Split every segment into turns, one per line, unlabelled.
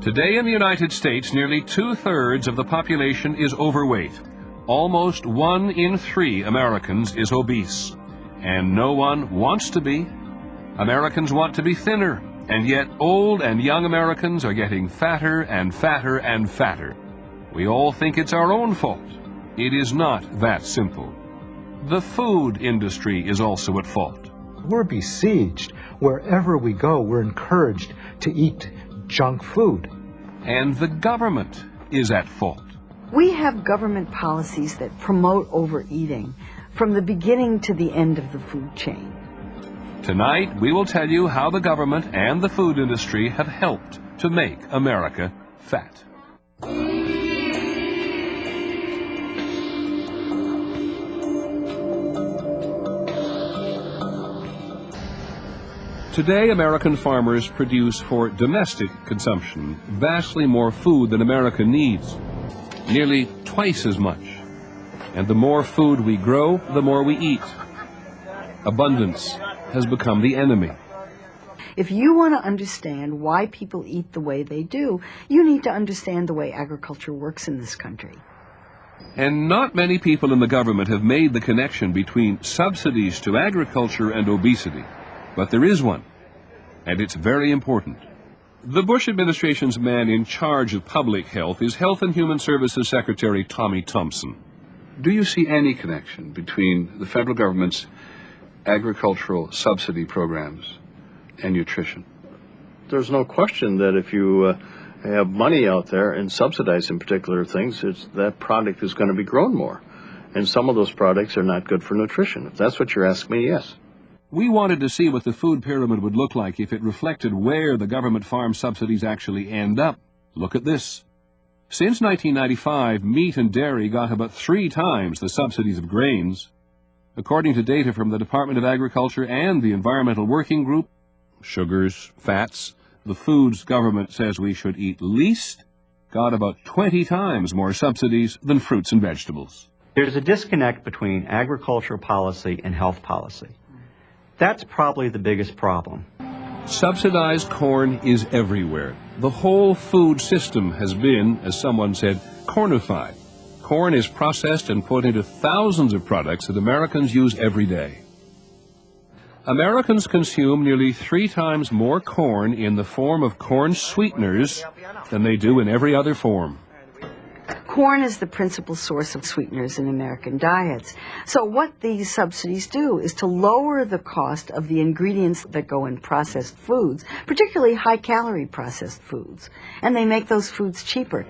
Today in the United States, nearly 2/3 of the population is overweight. Almost 1 in 3 Americans is obese. And no one wants to be. Americans want to be thinner, and yet old and young Americans are getting fatter and fatter and fatter. We all think it's our own fault. It is not that simple. The food industry is also at fault.
We're besieged. Wherever we go, we're encouraged to eat junk food.
And the government is at fault.
We have government policies that promote overeating from the beginning to the end of the food chain.
Tonight, we will tell you how the government and the food industry have helped to make America fat. Today, American farmers produce for domestic consumption vastly more food than America needs, nearly twice as much. And the more food we grow, the more we eat. Abundance has become the enemy.
If you want to understand why people eat the way they do, you need to understand the way agriculture works in this country.
And not many people in the government have made the connection between subsidies to agriculture and obesity. But there is one, and it's very important. The Bush administration's man in charge of public health is Health and Human Services Secretary Tommy Thompson.
Do you see any connection between the federal government's agricultural subsidy programs and nutrition?
There's no question that if you have money out there and subsidizing particular things, that product is going to be grown more. And some of those products are not good for nutrition. If that's what you're asking me, yes.
We wanted to see what the food pyramid would look like if it reflected where the government farm subsidies actually end up. Look at this. Since 1995, meat and dairy got about 3 times the subsidies of grains. According to data from the Department of Agriculture and the Environmental Working Group, sugars, fats, the foods government says we should eat least, got about 20 times more subsidies than fruits and vegetables.
There's a disconnect between agricultural policy and health policy. That's probably the biggest problem.
Subsidized corn is everywhere. The whole food system has been, as someone said, cornified. Corn is processed and put into thousands of products that Americans use every day. Americans consume nearly 3 times more corn in the form of corn sweeteners than they do in every other form.
Corn is the principal source of sweeteners in American diets. So what these subsidies do is to lower the cost of the ingredients that go in processed foods, particularly high-calorie processed foods, and they make those foods cheaper.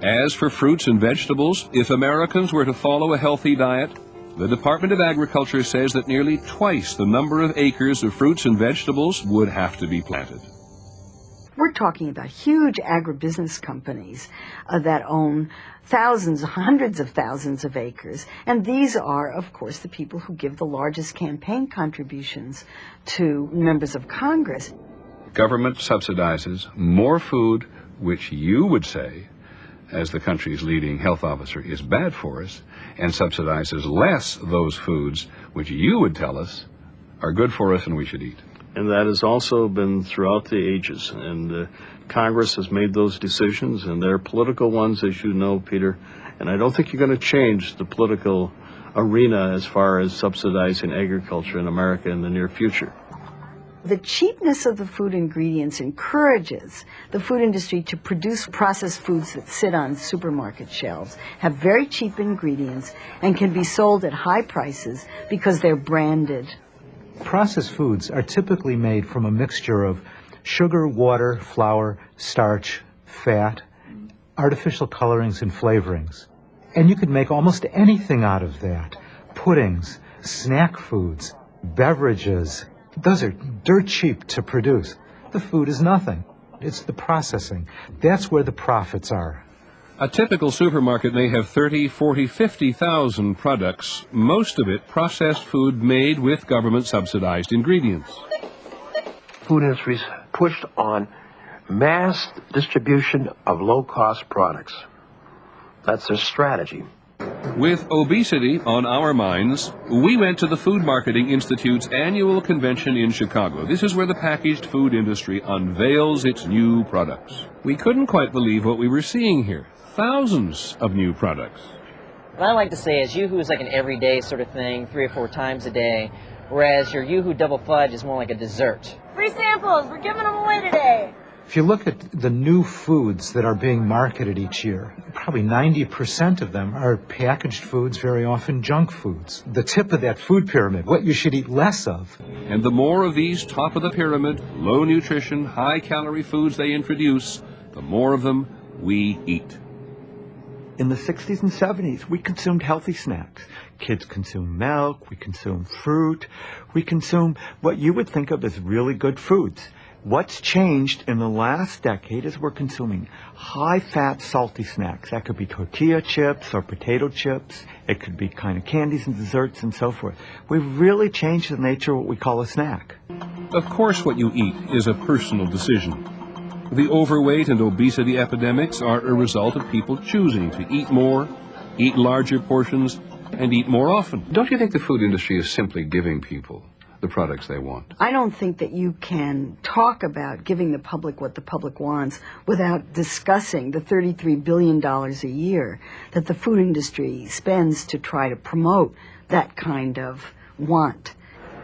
As for fruits and vegetables, if Americans were to follow a healthy diet, the Department of Agriculture says that nearly twice the number of acres of fruits and vegetables would have to be planted.
We're talking about huge agribusiness companies that own thousands, hundreds of thousands of acres. And these are, of course, the people who give the largest campaign contributions to members of Congress.
Government subsidizes more food, which you would say, as the country's leading health officer, is bad for us, and subsidizes less those foods which you would tell us are good for us and we should eat.
And that has also been throughout the ages. And Congress has made those decisions, and they're political ones, as you know, Peter. And I don't think you're going to change the political arena as far as subsidizing agriculture in America in the near future.
The cheapness of the food ingredients encourages the food industry to produce processed foods that sit on supermarket shelves, have very cheap ingredients, and can be sold at high prices because they're branded.
Processed foods are typically made from a mixture of sugar, water, flour, starch, fat, artificial colorings and flavorings. And you could make almost anything out of that. Puddings, snack foods, beverages. Those are dirt cheap to produce. The food is nothing. It's the processing. That's where the profits are.
A typical supermarket may have 30, 40, 50,000 products, most of it processed food made with government-subsidized ingredients.
Food industries pushed on mass distribution of low-cost products. That's their strategy.
With obesity on our minds, we went to the Food Marketing Institute's annual convention in Chicago. This is where the packaged food industry unveils its new products. We couldn't quite believe what we were seeing here. Thousands of new products.
What I like to say is Yoo-hoo is like an everyday sort of thing, 3 or 4 times a day, whereas your Yoo-hoo double fudge is more like a dessert.
Free samples, we're giving them away today.
If you look at the new foods that are being marketed each year, probably 90% of them are packaged foods, very often junk foods. The tip of that food pyramid, what you should eat less of.
And the more of these top-of-the-pyramid, low-nutrition, high-calorie foods they introduce, the more of them we eat.
In the 60s and 70s, we consumed healthy snacks. Kids consume milk, we consume fruit, we consume what you would think of as really good foods. What's changed in the last decade is we're consuming high-fat, salty snacks. That could be tortilla chips or potato chips. It could be kind of candies and desserts and so forth. We've really changed the nature of what we call a snack.
Of course, what you eat is a personal decision. The overweight and obesity epidemics are a result of people choosing to eat more, eat larger portions, and eat more often.
Don't you think the food industry is simply giving people the products they want?
I don't think that you can talk about giving the public what the public wants without discussing the $33 billion a year that the food industry spends to try to promote that kind of want.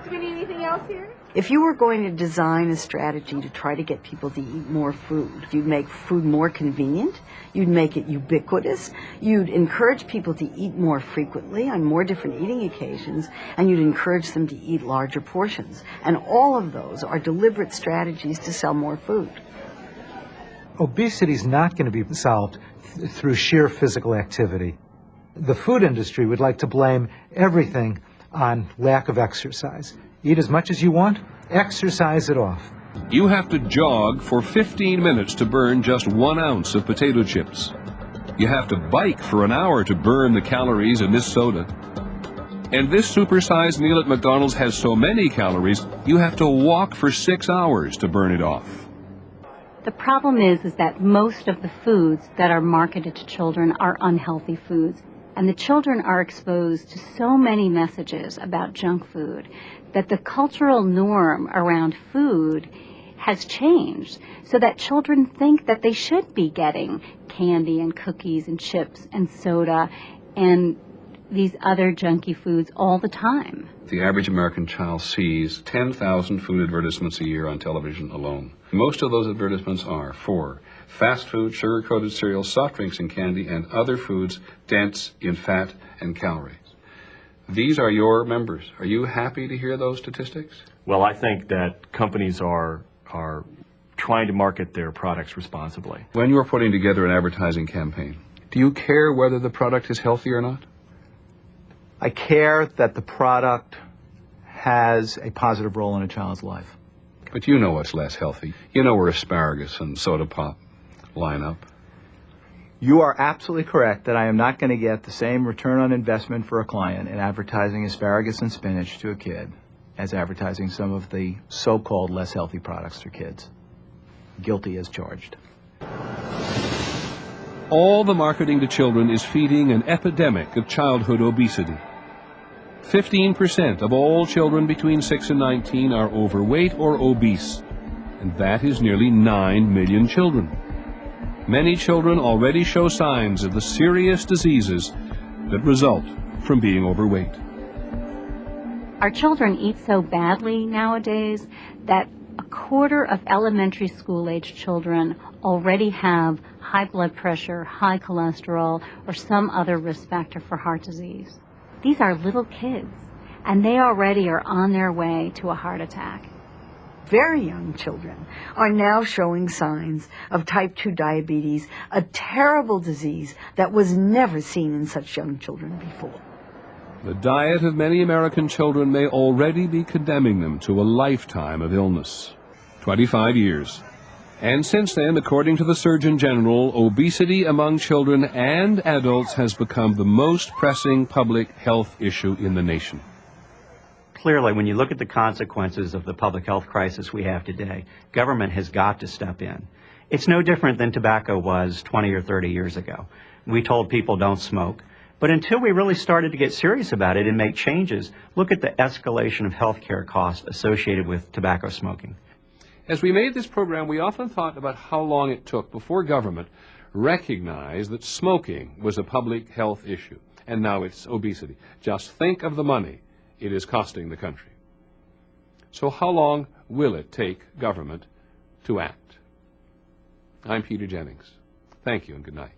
Do we need anything else here?
If you were going to design a strategy to try to get people to eat more food, you'd make food more convenient, you'd make it ubiquitous, you'd encourage people to eat more frequently on more different eating occasions, and you'd encourage them to eat larger portions. And all of those are deliberate strategies to sell more food.
Obesity is not going to be solved through sheer physical activity. The food industry would like to blame everything on lack of exercise. Eat as much as you want, exercise it off.
You have to jog for 15 minutes to burn just 1 ounce of potato chips. You have to bike for an hour to burn the calories in this soda. And this supersized meal at McDonald's has so many calories, you have to walk for 6 hours to burn it off.
The problem is that most of the foods that are marketed to children are unhealthy foods. And the children are exposed to so many messages about junk food that the cultural norm around food has changed so that children think that they should be getting candy and cookies and chips and soda and these other junky foods all the time.
The average American child sees 10,000 food advertisements a year on television alone. Most of those advertisements are for fast food, sugar-coated cereals, soft drinks and candy, and other foods dense in fat and calories. These are your members. Are you happy to hear those statistics?
Well, I think that companies are trying to market their products responsibly.
When you're putting together an advertising campaign, do you care whether the product is healthy or not?
I care that the product has a positive role in a child's life.
But you know what's less healthy. You know where asparagus and soda pop line up.
You are absolutely correct that I am not going to get the same return on investment for a client in advertising asparagus and spinach to a kid as advertising some of the so-called less healthy products to kids. Guilty as charged.
All the marketing to children is feeding an epidemic of childhood obesity. 15% of all children between 6 and 19 are overweight or obese, and that is nearly 9 million children. Many children already show signs of the serious diseases that result from being overweight.
Our children eat so badly nowadays that a quarter of elementary school-age children already have high blood pressure, high cholesterol, or some other risk factor for heart disease. These are little kids, and they already are on their way to a heart attack.
Very young children are now showing signs of type 2 diabetes, a terrible disease that was never seen in such young children before.
The diet of many American children may already be condemning them to a lifetime of illness. 25 years. And since then, according to the Surgeon General, obesity among children and adults has become the most pressing public health issue in the nation.
Clearly, when you look at the consequences of the public health crisis we have today, government has got to step in. It's no different than tobacco was 20 or 30 years ago. We told people don't smoke. But until we really started to get serious about it and make changes, look at the escalation of healthcare costs associated with tobacco smoking.
As we made this program, we often thought about how long it took before government recognized that smoking was a public health issue, and now it's obesity. Just think of the money it is costing the country. So how long will it take government to act? I'm Peter Jennings. Thank you and good night.